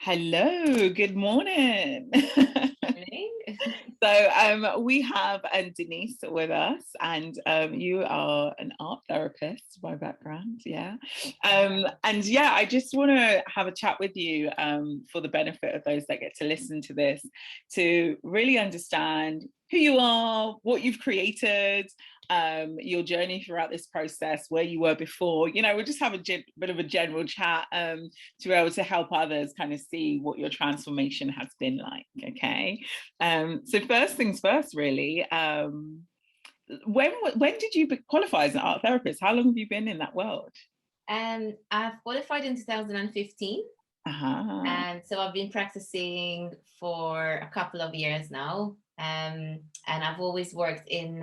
Hello, good morning. Morning. So we have Denise with us, and you are an art therapist by background, yeah. And yeah, I just want to have a chat with you for the benefit of those that get to listen to this, to really understand who you are, what you've created, your journey throughout this process, where you were before. We'll just have a bit of a general chat to be able to help others kind of see what your transformation has been like. Okay. So first things first, really. When did you qualify as an art therapist? How long have you been in that world? I've qualified in 2015. Uh-huh. And so I've been practicing for a couple of years now. And I've always worked in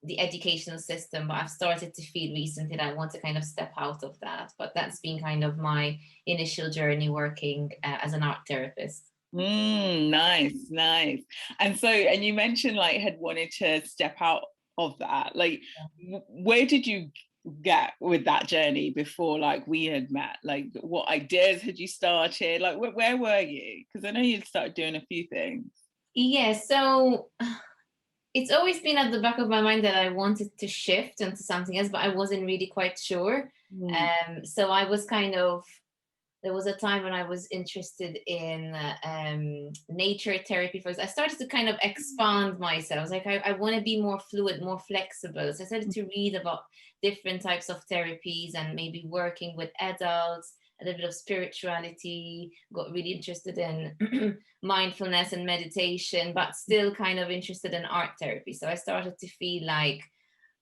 the educational system, but I've started to feel recently that I want to kind of step out of that. But that's been kind of my initial journey working as an art therapist. Nice, nice. And you mentioned like had wanted to step out of that. Like, where did you get with that journey before like we had met? Like, what ideas had you started? Like, where were you? Because I know you'd started doing a few things. Yeah, so it's always been at the back of my mind that I wanted to shift into something else, but I wasn't really quite sure. Mm. So I was kind of, there was a time when I was interested in nature therapy. First, I started to kind of expand myself. I was like, I want to be more fluid, more flexible. So I started to read about different types of therapies and maybe working with adults, a little bit of spirituality, got really interested in mindfulness and meditation, but still kind of interested in art therapy. So I started to feel like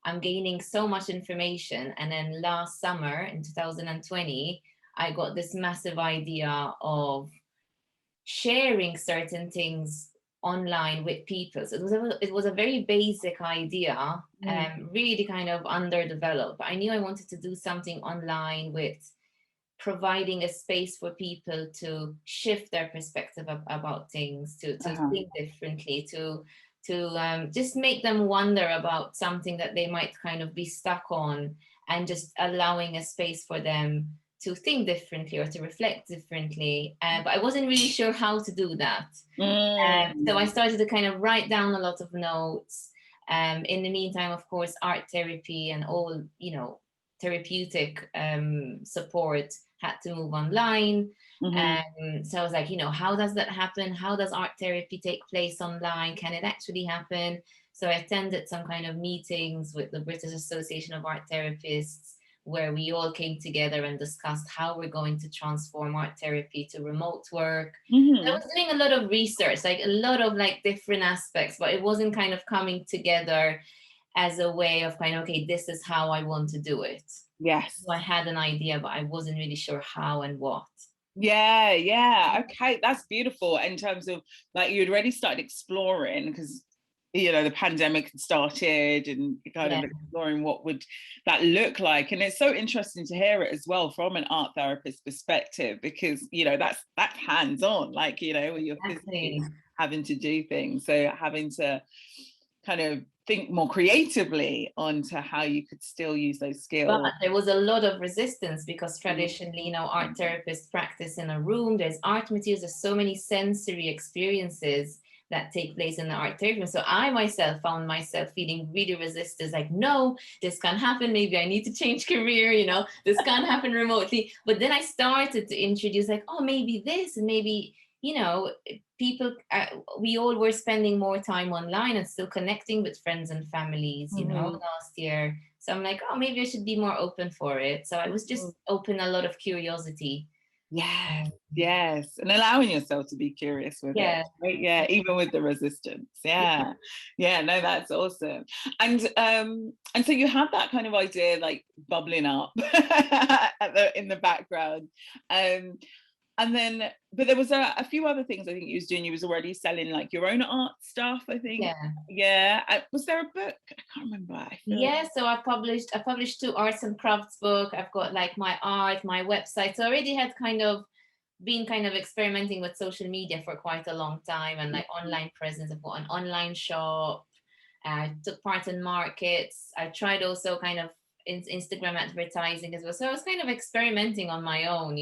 I'm gaining so much information. And then last summer in 2020, I got this massive idea of sharing certain things online with people. So it was a very basic idea, Mm. really kind of underdeveloped. But I knew I wanted to do something online with providing a space for people to shift their perspective about things, to Uh-huh. think differently, to just make them wonder about something that they might kind of be stuck on, and just allowing a space for them to think differently or to reflect differently. But I wasn't really sure how to do that. So I Mm. started to kind of write down a lot of notes. In the meantime, of course, art therapy and all, therapeutic support had to move online. Mhm. So I was like, how does that happen? How does art therapy take place online? Can it actually happen? So I attended some kind of meetings with the British Association of Art Therapists, where we all came together and discussed how we're going to transform art therapy to remote work. I Mhm. was doing a lot of research, like a lot of like different aspects, but it wasn't kind of coming together as a way of kind of, okay, this is how I want to do it. So I Yes. had an idea, but I wasn't really sure how and what. Yeah, yeah. Okay, that's beautiful. In terms of like you'd already started exploring because the pandemic had started and kind Yeah. of exploring what would that look like. And it's so interesting to hear it as well from an art therapist perspective because that's hands-on, like where you're physically Exactly. having to do things. So having to kind of think more creatively onto how you could still use those But skills. there was a lot of resistance because Mm. traditionally, art therapists practice in a room. There's art materials, there's so many sensory experiences that take place in the art therapy. So I myself found myself feeling really resistant, like, no, this can't happen. Maybe I need to change career, this can't happen remotely. But then I started to introduce, like, oh, maybe this, and maybe, people, we all were spending more time online and still connecting with friends and families, Mhm. last year. So I'm like, oh, maybe I should be more open for it. So I was just open, a lot of curiosity. Yes, Um, yes, and allowing yourself to be curious with it, yeah. right? Yeah, even with the resistance. Yeah, yeah, no, that's awesome. And so you had that kind of idea like bubbling up in the background. Um, and then, but there was a few other things I think you was doing. You was already selling like your own art stuff, I think. Yeah. Yeah. Was there a book? I can't remember. I feel. Yeah, so I published two arts and crafts book. I've got like my art, my website. So I already had kind of been kind of experimenting with social media for quite a long time, and like online presence. I've got an online shop. I took part in markets. I tried also kind of Instagram advertising as well. So I was kind of experimenting on my own,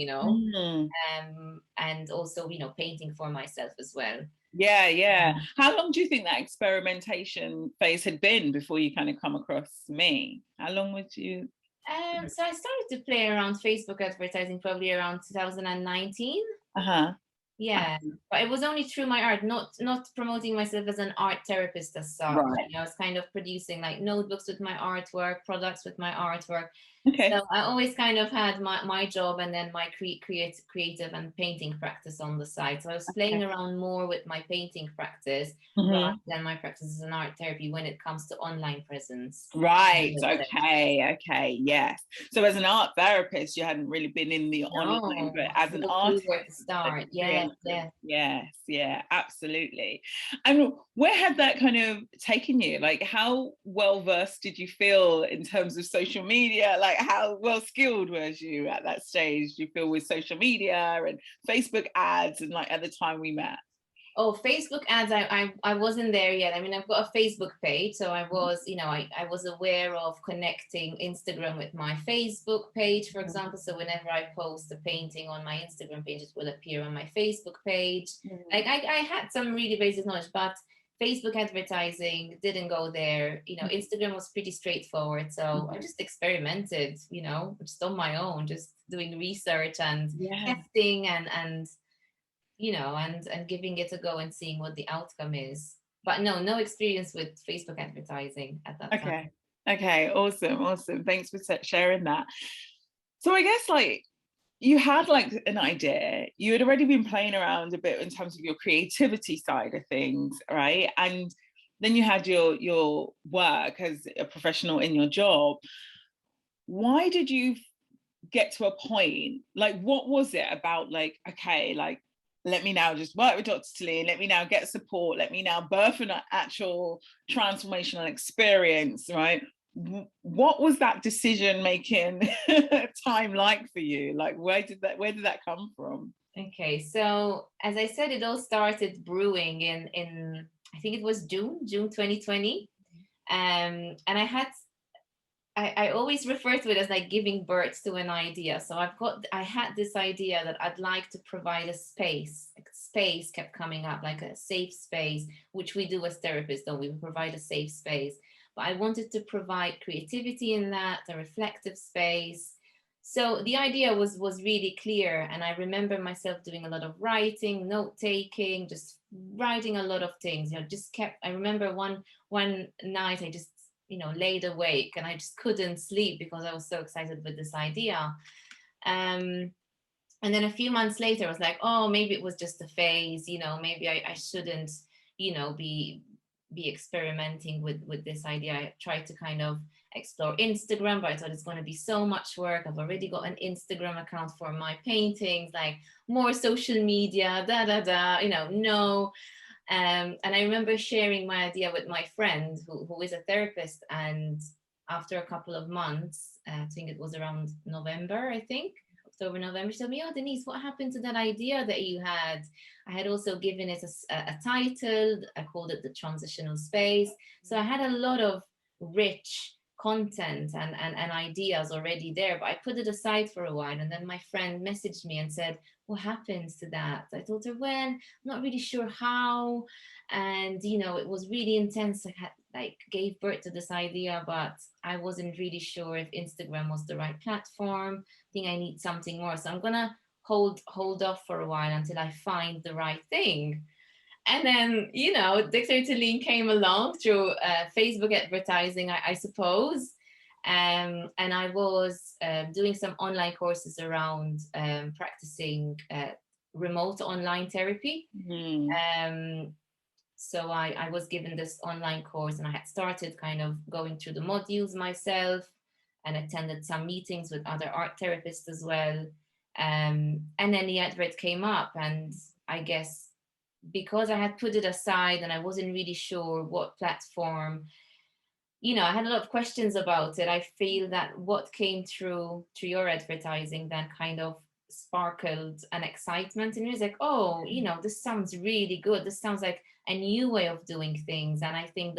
and also, painting for myself as well. Yeah. How long do you think that experimentation phase had been before you kind of come across me? How long would you? So I started to play around Facebook advertising probably around 2019. Uh-huh. Yeah, but it was only through my art, not promoting myself as an art therapist as such. Right. I was kind of producing like notebooks with my artwork, products with my artwork. Okay. So I always kind of had my job and then my creative and painting practice on the side. So I was playing around more with my painting practice rather than my practice as an art therapy when it comes to online presence. Right. Okay. Yes. So as an art therapist, you hadn't really been in the online, but as an artist, where to start. Yeah. Yeah, absolutely. And where had that kind of taken you? Like, how well versed did you feel in terms of social media? Like, how well skilled was you at that stage? Do you feel with social media and Facebook ads and like at the time we met? Oh, Facebook ads, I wasn't there yet. I mean, I've got a Facebook page, so I was, I was aware of connecting Instagram with my Facebook page, for example. So whenever I post a painting on my Instagram page, it will appear on my Facebook page. Like I had some really basic knowledge, but Facebook advertising didn't go there. Instagram was pretty straightforward. So I just experimented, just on my own, just doing research and testing and and giving it a go and seeing what the outcome is. But no experience with Facebook advertising at that time. Okay, awesome. Thanks for sharing that. So I guess like you had like an idea, you had already been playing around a bit in terms of your creativity side of things, right? And then you had your work as a professional in your job. Why did you get to a point, like what was it about, like, okay, like let me now just work with Dr. Tilean, let me now get support, let me now birth an actual transformational experience, right? What was that decision making time like for you? Like where did that come from? Okay, so as I said, it all started brewing in I think it was June 2020. And I always refer to it as like giving birth to an idea. So I had this idea that I'd like to provide a space. Like space kept coming up, like a safe space, which we do as therapists, though we provide a safe space. But I wanted to provide creativity in that, a reflective space. So the idea was really clear. And I remember myself doing a lot of writing, note taking, just writing a lot of things. I remember one night I just laid awake and I just couldn't sleep because I was so excited with this idea. And then a few months later, I was like, oh, maybe it was just a phase, maybe I shouldn't, be experimenting with this idea. I tried to kind of explore Instagram, but I thought it's going to be so much work. I've already got an Instagram account for my paintings, like more social media, no. And I remember sharing my idea with my friend who is a therapist. And after a couple of months, I think it was around November, October, November, she told me, oh, Denise, what happened to that idea that you had? I had also given it a title. I called it the transitional space. So I had a lot of rich content and ideas already there, but I put it aside for a while. And then my friend messaged me and said, what happens to that? I told her, well, I'm not really sure how. And, it was really intense. I gave birth to this idea, but I wasn't really sure if Instagram was the right platform. I think I need something more. So I'm going to hold off for a while until I find the right thing. And then, Dr. Tilean came along through Facebook advertising, I suppose. And I was doing some online courses around practicing remote online therapy. So I was given this online course and I had started kind of going through the modules myself and attended some meetings with other art therapists as well. And then the advert came up, and I guess because I had put it aside and I wasn't really sure what platform, I had a lot of questions about it. I feel that what came through your advertising then kind of sparkled an excitement in me. It's like, oh, this sounds really good. This sounds like a new way of doing things. And I think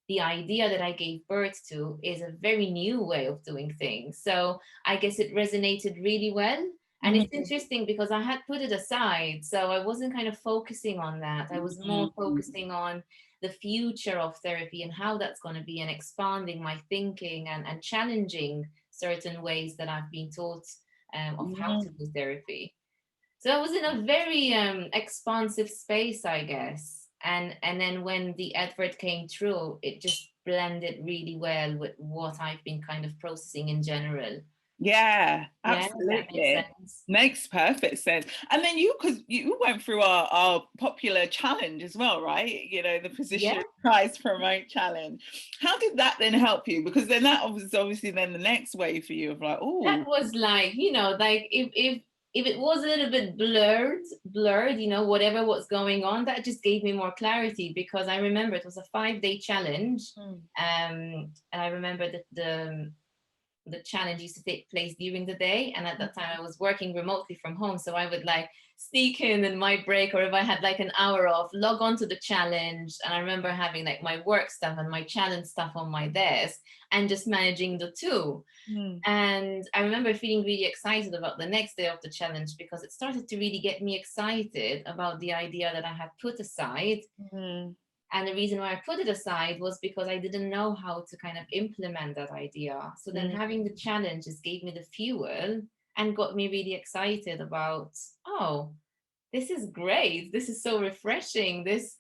the the idea that I gave birth to is a very new way of doing things. So I guess it resonated really well. And it's interesting because I had put it aside. So I wasn't kind of focusing on that. I was more focusing on the future of therapy and how that's going to be, and expanding my thinking, and challenging certain ways that I've been taught of how to do therapy. So I was in a very expansive space, I guess. And then when the advert came through, it just blended really well with what I've been kind of processing in general. Yeah, Yeah, does that make absolutely. sense? Makes perfect sense. And then because you went through our popular challenge as well, right? You know, the Yeah, Position Prize Promote Challenge. How did that then help you? Because then that was obviously then the next wave for you of like, that oh, was like, like if it was a little bit blurred, whatever was going on, that just gave me more clarity, because I remember it was a 5-day challenge. And I remember that the challenge used to take place during the day, and at that time I was working remotely from home, so I would like sneak in my break, or if I had like an hour off, log on to the challenge. And I remember having like my work stuff and my challenge stuff on my desk, and just managing the two. And I remember feeling really excited about the next day of the challenge, because it started to really get me excited about the idea that I had put aside. And the reason why I put it aside was because I didn't know how to kind of implement that idea. So then having the challenges gave me the fuel and got me really excited about, oh, this is great. This is so refreshing. This,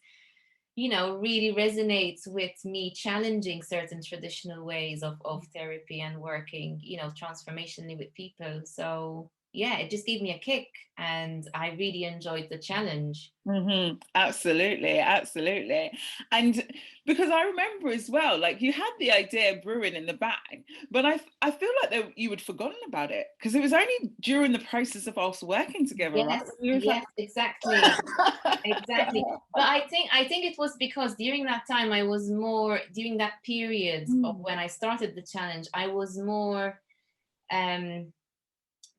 really resonates with me challenging certain traditional ways of therapy and working, transformationally with people. So yeah, it just gave me a kick, and I really enjoyed the challenge. Absolutely, absolutely. And because I remember as well, like you had the idea brewing in the bag, but I feel like you had forgotten about it, because it was only during the process of us working together, right? Yes, You was like, yes, exactly. Exactly. But I think it was because during that time, I was more, during that period of when I started the challenge, I was more um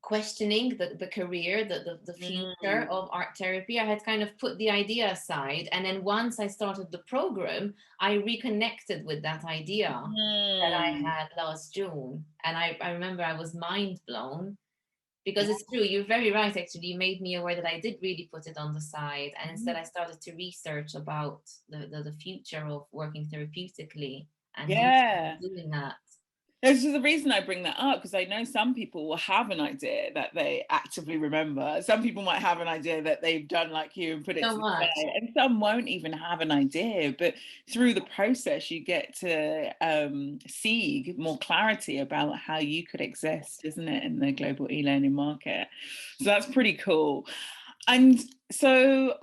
questioning the career, the future of art therapy. I had kind of put the idea aside, and then once I started the program, I reconnected with that idea that I had last June. And I remember I was mind blown, because it's true, you're very right. Actually, you made me aware that I did really put it on the side, and instead I started to research about the future of working therapeutically and yeah. doing that. This is the reason I bring that up, because I know some people will have an idea that they actively remember. Some people might have an idea that they've done like you and put it So to the much. side, and some won't even have an idea. But through the process, you get to see more clarity about how you could exist, isn't it, in the global e-learning market? So that's pretty cool. And so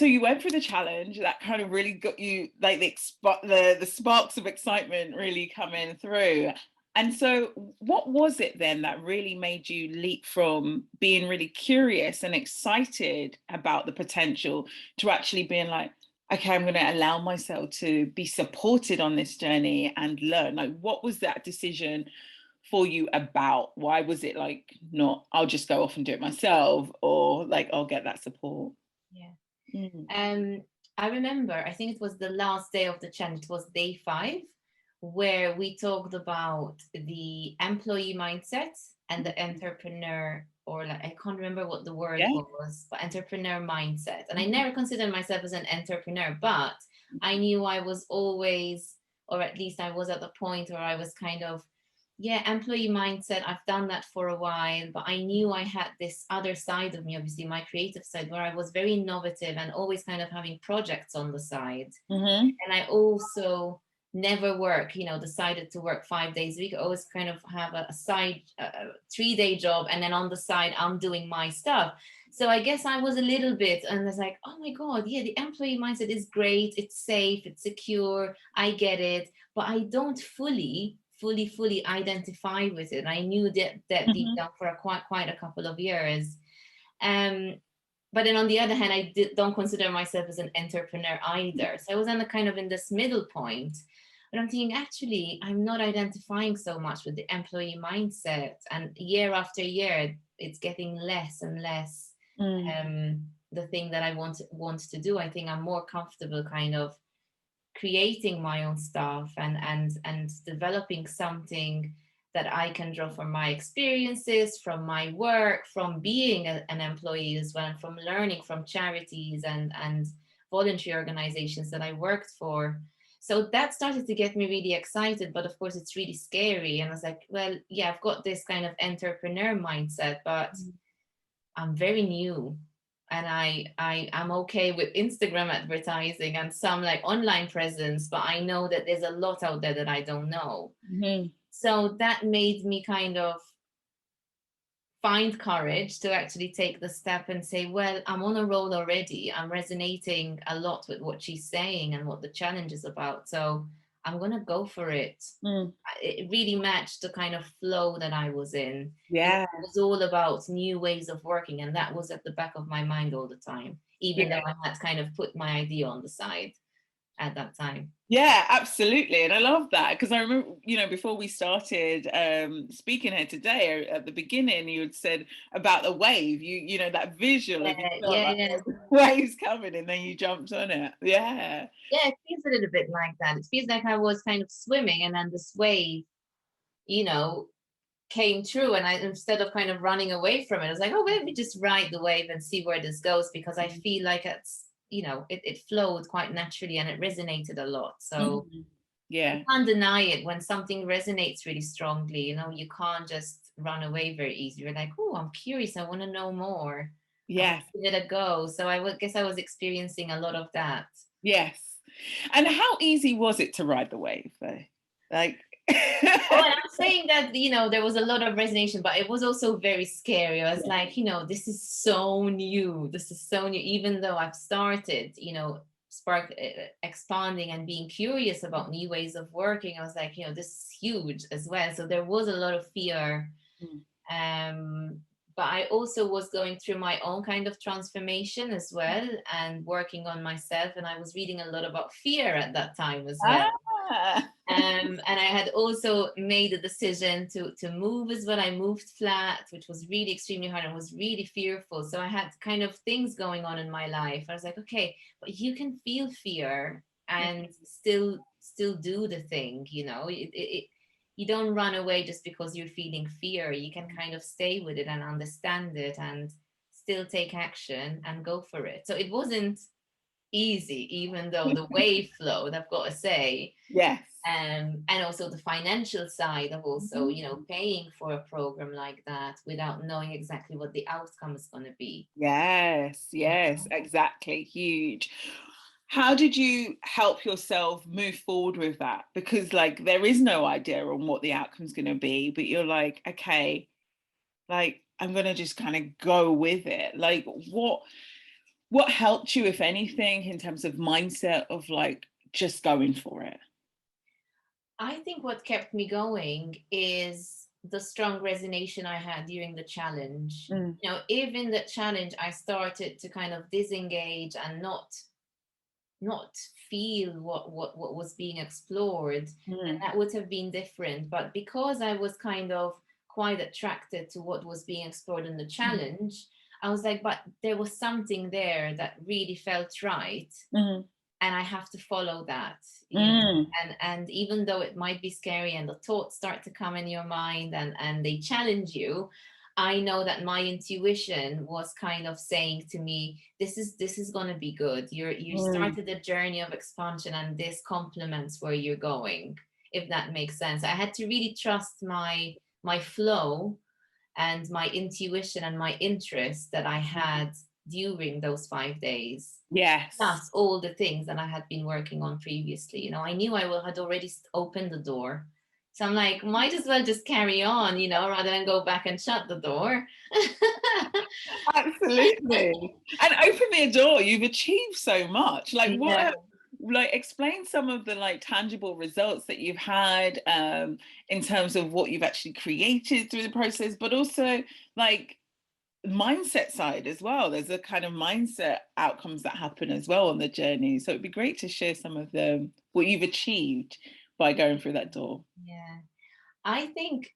you went through the challenge that kind of really got you like the sparks of excitement really coming through. And so what was it then that really made you leap from being really curious and excited about the potential to actually being like, okay, I'm going to allow myself to be supported on this journey and learn? Like, what was that decision for you about? Why was it like, not, I'll just go off and do it myself, or like, I'll get that support? Yeah. Mm. I remember, I think it was the last day of the challenge, it was day 5, where we talked about the employee mindset and the entrepreneur, or like, I can't remember what the word Yeah. was, but entrepreneur mindset. And I never considered myself as an entrepreneur, but I knew I was always, or at least I was at the point where I was kind of, yeah, employee mindset. I've done that for a while, but I knew I had this other side of me, obviously my creative side, where I was very innovative and always kind of having projects on the side. And I also never decided to work 5 days a week. I always kind of have a side 3-day job, and then on the side I'm doing my stuff. So I guess I was a little bit, and it's like, oh my God, yeah, the employee mindset is great, it's safe, it's secure, I get it, but I don't fully identify with it. I knew that deep down for quite a couple of years. But then on the other hand, don't consider myself as an entrepreneur either. So I was in this middle point. But I'm thinking, actually, I'm not identifying so much with the employee mindset. And year after year, it's getting less and less the thing that I want to do. I think I'm more comfortable kind of creating my own stuff and developing something that I can draw from my experiences, from my work, from being an employee as well, and from learning from charities and voluntary organizations that I worked for. So that started to get me really excited, but of course it's really scary. And I was like, well, yeah, I've got this kind of entrepreneur mindset, but I'm very new. And I'm okay with Instagram advertising and some like online presence, but I know that there's a lot out there that I don't know. Mm-hmm. So that made me kind of find courage to actually take the step and say, well, I'm on a roll already. I'm resonating a lot with what she's saying and what the challenge is about. So I'm going to go for it. It really matched the kind of flow that I was in. Yeah. It was all about new ways of working. And that was at the back of my mind all the time, even though I had kind of put my idea on the side at that time. Yeah, absolutely. And I love that, because I remember, you know, before we started speaking here today, at the beginning, you had said about the wave, you know, that visual of you felt like the waves coming and then you jumped on it. Yeah. Yeah, it feels a little bit like that. It feels like I was kind of swimming and then this wave, you know, came through, and I, instead of kind of running away from it, I was like, oh, let me just ride the wave and see where this goes, because I feel like it's, you know, it flowed quite naturally and it resonated a lot. So yeah, you can't deny it. When something resonates really strongly, you know, you can't just run away very easy. You're like, oh, I'm curious, I want to know more. yes, Give it a go. So I would guess I was experiencing a lot of that. yes. And how easy was it to ride the wave though? Like Oh, and I'm saying that, you know, there was a lot of resonation, but it was also very scary. I was like, you know, this is so new. This is so new. Even though I've started, you know, expanding and being curious about new ways of working, I was like, you know, this is huge as well. So there was a lot of fear. But I also was going through my own kind of transformation as well and working on myself. And I was reading a lot about fear at that time as well. And I had also made a decision to move as well. I moved flat, which was really extremely hard and was really fearful. So I had kind of things going on in my life. I was like, okay, but you can feel fear and still do the thing, you know. You don't run away just because you're feeling fear. You can kind of stay with it and understand it and still take action and go for it. So it wasn't easy, even though the wave flowed, I've got to say. yes. And also the financial side of also, you know, paying for a program like that without knowing exactly what the outcome is going to be. Yes, yes, exactly. Huge. How did you help yourself move forward with that? Because like there is no idea on what the outcome's going to be, but you're like, okay, like I'm going to just kind of go with it. Like what helped you, if anything, in terms of mindset of like just going for it? I think what kept me going is the strong resonation I had during the challenge. You know, even the challenge, I started to kind of disengage and not feel what was being explored, and that would have been different. But because I was kind of quite attracted to what was being explored in the challenge, I was like, but there was something there that really felt right, and I have to follow that, you know. And even though it might be scary and the thoughts start to come in your mind and they challenge you, I know that my intuition was kind of saying to me, this is going to be good. You started a journey of expansion and this complements where you're going, if that makes sense. I had to really trust my flow and my intuition and my interest that I had during those 5 days. Yes. Plus all the things that I had been working on previously. You know, I knew I had already opened the door. So I'm like, might as well just carry on, you know, rather than go back and shut the door. Absolutely. And open the door, you've achieved so much. Like what like explain some of the like tangible results that you've had in terms of what you've actually created through the process, but also like mindset side as well. There's a kind of mindset outcomes that happen as well on the journey. So it'd be great to share some of them, what you've achieved by going through that door. Yeah. I think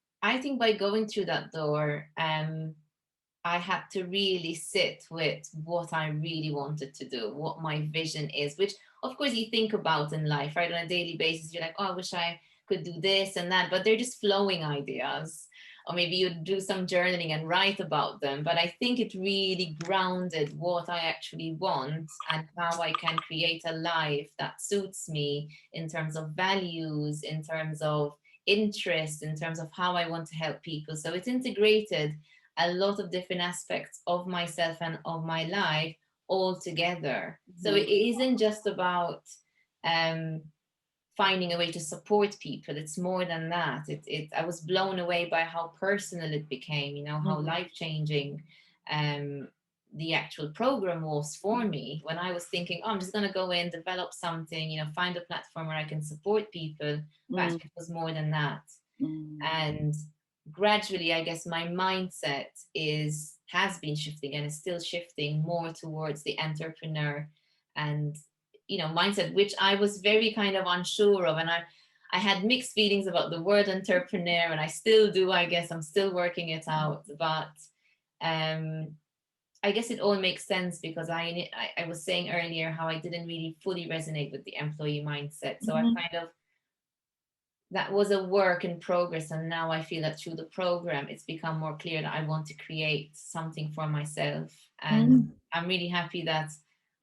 by going through that door, I had to really sit with what I really wanted to do, what my vision is, which of course, you think about in life, right? On a daily basis, you're like, oh, I wish I could do this and that, but they're just flowing ideas. Or maybe you do some journaling and write about them. But I think it really grounded what I actually want and how I can create a life that suits me in terms of values, in terms of interest, in terms of how I want to help people. So it's integrated a lot of different aspects of myself and of my life all together. So it isn't just about finding a way to support people. It's more than that. I was blown away by how personal it became, you know, how life-changing the actual program was for me. When I was thinking, oh, I'm just going to go in, develop something, you know, find a platform where I can support people. But actually it was more than that. And gradually, I guess my mindset has been shifting and is still shifting more towards the entrepreneur and, you know, mindset, which I was very kind of unsure of. And I had mixed feelings about the word entrepreneur, and I still do. I guess I'm still working it out. But I guess it all makes sense because I was saying earlier how I didn't really fully resonate with the employee mindset. So I kind of, that was a work in progress. And now I feel that through the program, it's become more clear that I want to create something for myself. And I'm really happy that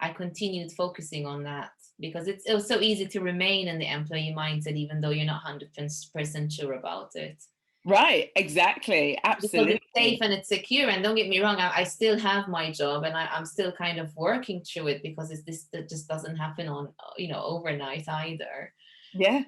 I continued focusing on that, because it was so easy to remain in the employee mindset, even though you're not 100% sure about it. Right, exactly, absolutely. Because it's safe and it's secure. And don't get me wrong, I still have my job, and I'm still kind of working through it, because that just doesn't happen on, you know, overnight either. Yeah.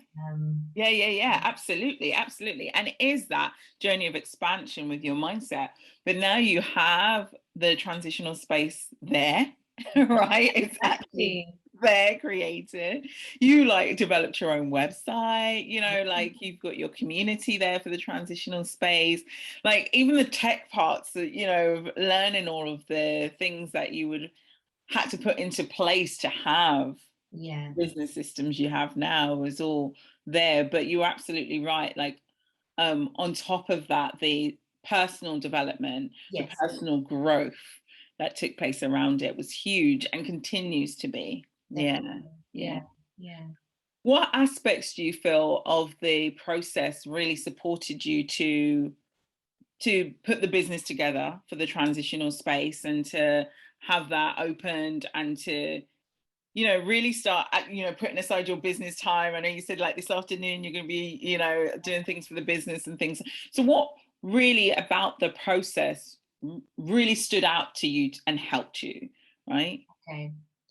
Absolutely. And it is that journey of expansion with your mindset. But now you have the transitional space there, right? Exactly. There created. You like developed your own website, you know, like you've got your community there for the transitional space, like even the tech parts that, you know, learning all of the things that you would had to put into place to have business systems you have now is all there. But you're absolutely right, like on top of that, the personal development, the personal growth that took place around it was huge and continues to be. Yeah. What aspects do you feel of the process really supported you to put the business together for the transitional space and to have that opened and to, you know, really start, you know, putting aside your business time? I know you said like this afternoon you're going to be, you know, doing things for the business and things. So what really about the process really stood out to you and helped you, right?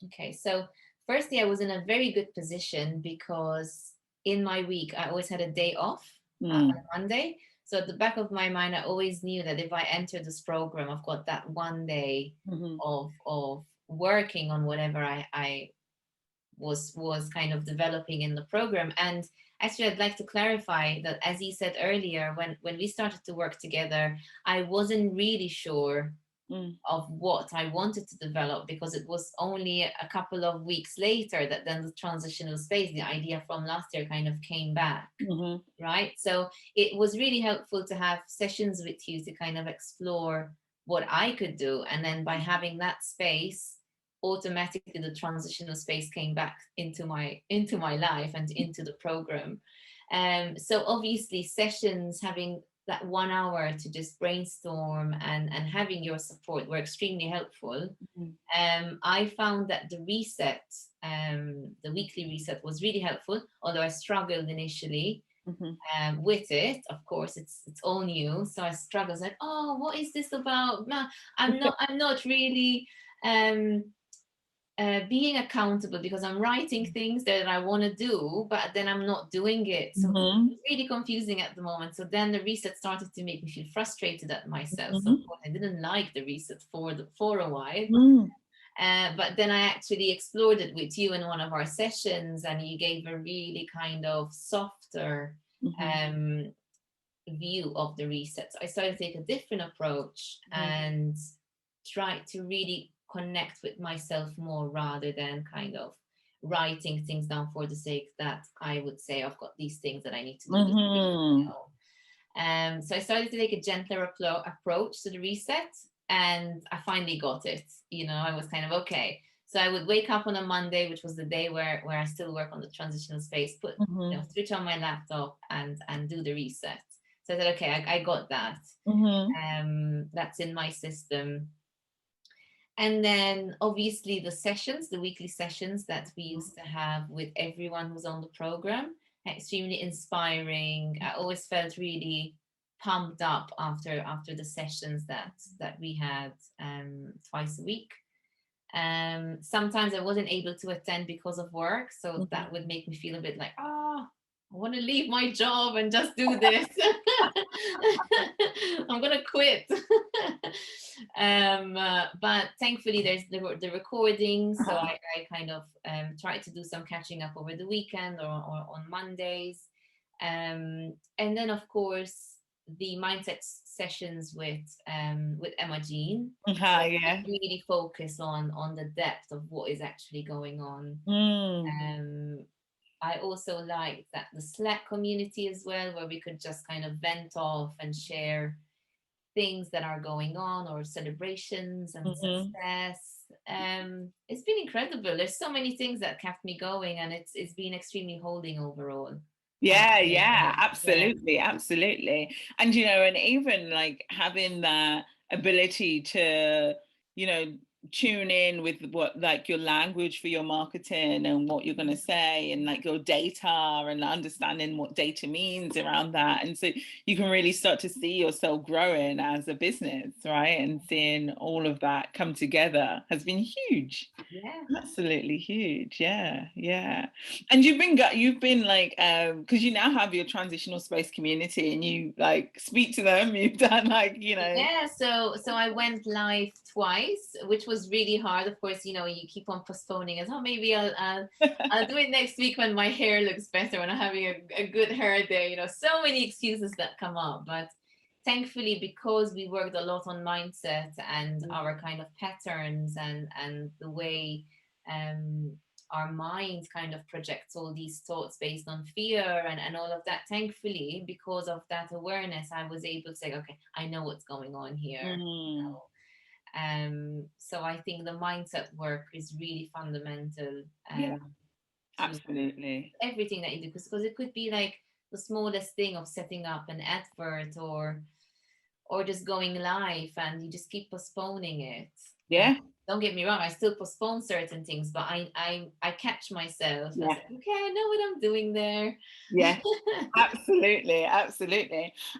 Okay. So firstly, I was in a very good position because in my week, I always had a day off on Monday. So at the back of my mind, I always knew that if I enter this program, I've got that one day of working on whatever I was kind of developing in the program. And actually, I'd like to clarify that, as you said earlier, when we started to work together, I wasn't really sure of what I wanted to develop, because it was only a couple of weeks later that then the transitional space, the idea from last year, kind of came back, right? So it was really helpful to have sessions with you to kind of explore what I could do. And then by having that space, automatically the transitional space came back into my life and into the program. So obviously sessions, having that 1 hour to just brainstorm and having your support were extremely helpful. I found that the reset, the weekly reset, was really helpful, although I struggled initially with it. Of course, it's all new, so I struggled. I was like, oh, what is this about? No, I'm not really being accountable, because I'm writing things that I want to do, but then I'm not doing it. So it's really confusing at the moment. So then the reset started to make me feel frustrated at myself. So of course, I didn't like the reset for a while. But then I actually explored it with you in one of our sessions, and you gave a really kind of softer view of the reset. So I started to take a different approach and try to really connect with myself more, rather than kind of writing things down for the sake that I would say I've got these things that I need to do. So I started to take a gentler approach to the reset, and I finally got it. You know, I was kind of okay. So I would wake up on a Monday, which was the day where I still work on the transitional space, switch on my laptop and do the reset. So I said, okay, I got that. That's in my system. And then obviously the weekly sessions that we used to have with everyone who's on the program, extremely inspiring. I always felt really pumped up after the sessions that we had twice a week. Sometimes I wasn't able to attend because of work, so that would make me feel a bit like, I want to leave my job and just do this. I'm gonna quit. But thankfully there's the recording, so I kind of try to do some catching up over the weekend or on Mondays. And then of course the mindset sessions with Emma Jean. Yeah. Really focus on the depth of what is actually going on. I also like that the Slack community as well, where we could just kind of vent off and share things that are going on or celebrations and success. It's been incredible. There's so many things that kept me going, and it's been extremely holding overall. Yeah, absolutely. And and even like having that ability to tune in with what, like, your language for your marketing and what you're going to say, and like your data, and understanding what data means around that. And so you can really start to see yourself growing as a business, right? And seeing all of that come together has been huge. Absolutely huge. Yeah. And you've been like, because you now have your transitional space community, and you like speak to them. You've done like, so I went live twice, which was really hard. Of course, you keep on postponing it. Maybe I'll do it next week when my hair looks better, when I'm having a good hair day. So many excuses that come up. But thankfully, because we worked a lot on mindset and our kind of patterns and the way our mind kind of projects all these thoughts based on fear and all of that, thankfully, because of that awareness, I was able to say, okay, I know what's going on here. So I think the mindset work is really fundamental. Absolutely. Everything that you do, because it could be like the smallest thing of setting up an advert or just going live, and you just keep postponing it. Don't get me wrong, I still postpone certain things, but I catch myself. I say, okay, I know what I'm doing there. Absolutely.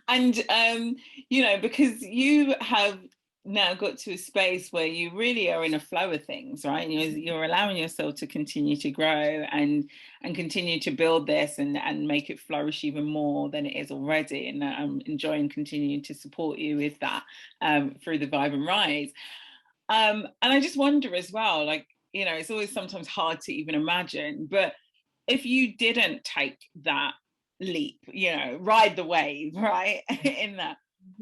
And because you have now got to a space where you really are in a flow of things, right? You're allowing yourself to continue to grow and continue to build this and make it flourish even more than it is already. And I'm enjoying continuing to support you with that through the Vibe and Rise. And I just wonder as well, like, it's always sometimes hard to even imagine, but if you didn't take that leap, ride the wave, right, in that,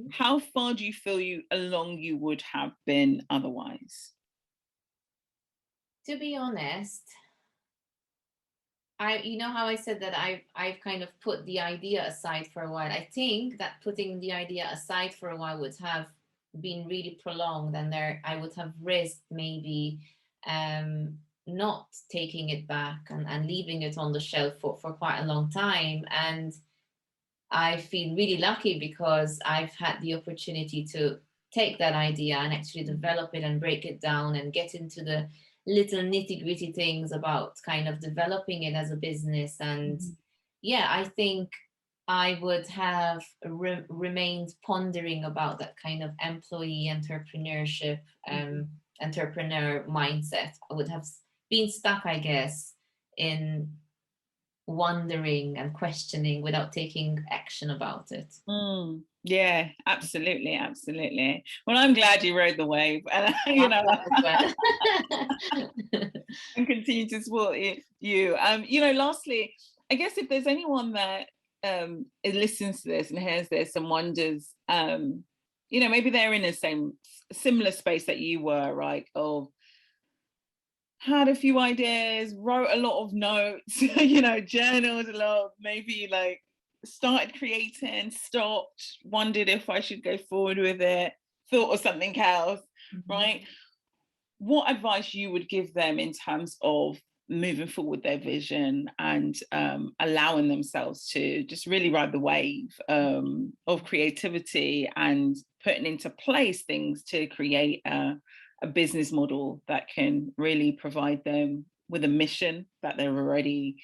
how far do you feel along you would have been otherwise? To be honest, how I said that I've kind of put the idea aside for a while. I think that putting the idea aside for a while would have been really prolonged, and I would have risked maybe not taking it back and leaving it on the shelf for quite a long time. And I feel really lucky because I've had the opportunity to take that idea and actually develop it and break it down and get into the little nitty-gritty things about kind of developing it as a business. And I think I would have remained pondering about that kind of employee entrepreneurship, entrepreneur mindset. I would have been stuck, I guess, in wondering and questioning without taking action about it. Yeah, absolutely. Well, I'm glad you rode the wave, and and continue to support you. Lastly, I guess if there's anyone that listens to this and hears this and wonders, maybe they're in the similar space that you were, right? Of had a few ideas, wrote a lot of notes, journaled a lot, maybe like started creating, stopped, wondered if I should go forward with it, thought of something else, right? what advice you would give them in terms of moving forward with their vision and allowing themselves to just really ride the wave of creativity and putting into place things to create a business model that can really provide them with a mission that they're already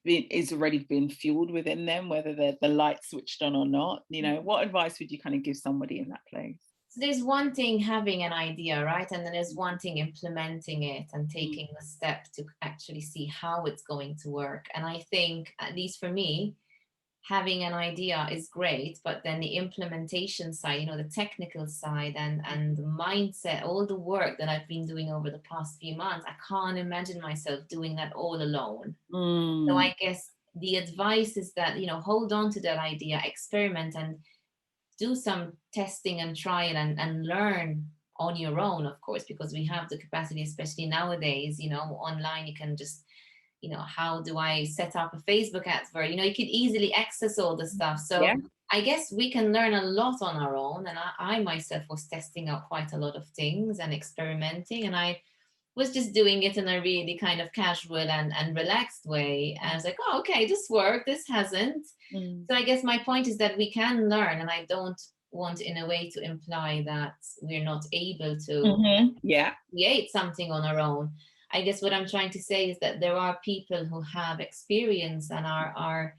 is already been fueled within them, whether the light switched on or not. You know, what advice would you kind of give somebody in that place? So there's one thing having an idea, right? And then there's one thing implementing it and taking the step to actually see how it's going to work. And I think, at least for me, having an idea is great, but then the implementation side, you know, the technical side and the mindset, all the work that I've been doing over the past few months, I can't imagine myself doing that all alone. So I guess the advice is that, you know, hold on to that idea, experiment, and do some testing and trial and learn on your own, of course, because we have the capacity, especially nowadays, you know, online, you can just, you know, how do I set up a Facebook advert? You know, you could easily access all the stuff. So yeah. I guess we can learn a lot on our own. And I myself was testing out quite a lot of things and experimenting. And I was just doing it in a really kind of casual and relaxed way. And I was like, oh, okay, this worked, this hasn't. So I guess my point is that we can learn, and I don't want in a way to imply that we're not able to create something on our own. I guess what I'm trying to say is that there are people who have experience and are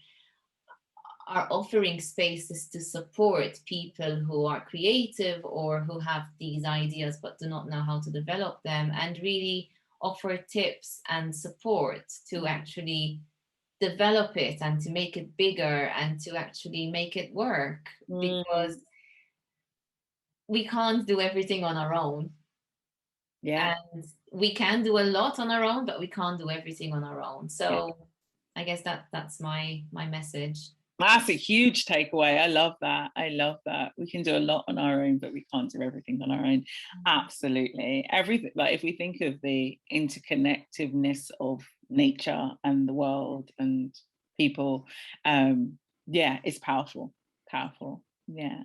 offering spaces to support people who are creative or who have these ideas but do not know how to develop them, and really offer tips and support to actually develop it and to make it bigger and to actually make it work, because we can't do everything on our own. And we can do a lot on our own, but we can't do everything on our own. So I guess that's my message. That's a huge takeaway. I love that. I love that. We can do a lot on our own, but we can't do everything on our own. Absolutely. Everything. Like if we think of the interconnectedness of nature and the world and people, it's powerful. Powerful. Yeah.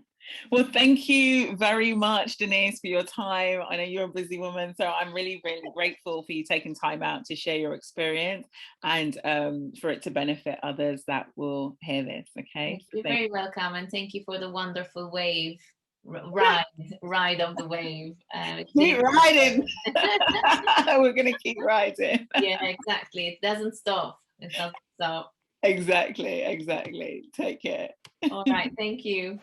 Well, thank you very much, Denise, for your time. I know you're a busy woman, so I'm really, really grateful for you taking time out to share your experience and for it to benefit others that will hear this. Okay. You're very welcome, and thank you for the wonderful wave ride of the wave. Keep riding. We're gonna keep riding. Yeah, exactly. It doesn't stop. It doesn't stop. Exactly. Take care. All right. Thank you.